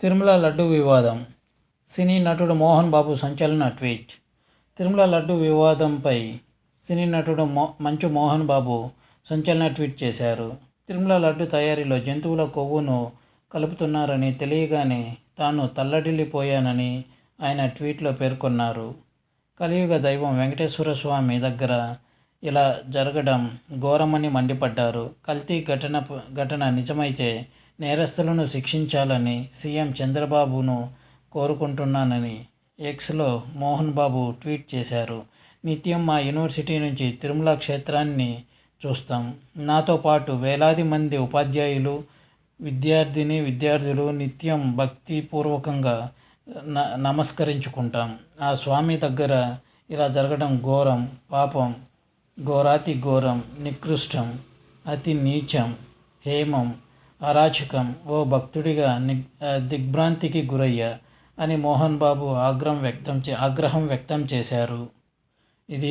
తిరుమల లడ్డు వివాదం. సినీ నటుడు మోహన్ బాబు సంచలన ట్వీట్. తిరుమల లడ్డు వివాదంపై సినీ నటుడు మంచు మోహన్ బాబు సంచలన ట్వీట్ చేశారు. తిరుమల లడ్డు తయారీలో జంతువుల కొవ్వును కలుపుతున్నారని తెలియగానే తాను తల్లడిల్లిపోయానని ఆయన ట్వీట్లో పేర్కొన్నారు. కలియుగ దైవం వెంకటేశ్వర స్వామి దగ్గర ఇలా జరగడం ఘోరమని మండిపడ్డారు. కల్తీ ఘటన నిజమైతే నేరస్తులను శిక్షించాలని సీఎం చంద్రబాబును కోరుకుంటున్నానని ఎక్స్లో మోహన్ బాబు ట్వీట్ చేశారు. నిత్యం మా యూనివర్సిటీ నుంచి తిరుమల క్షేత్రాన్ని చూస్తాం. నాతో పాటు వేలాది మంది ఉపాధ్యాయులు, విద్యార్థులు నిత్యం భక్తిపూర్వకంగా నమస్కరించుకుంటాం. ఆ స్వామి దగ్గర ఇలా జరగడం ఘోరం, పాపం, ఘోరాతి ఘోరం, నికృష్టం, అతి నీచం, హేమం, అరాచకం. ఓ భక్తుడిగా దిగ్భ్రాంతికి గురయ్యా అని మోహన్ బాబు ఆగ్రహం వ్యక్తం చేశారు. ఇది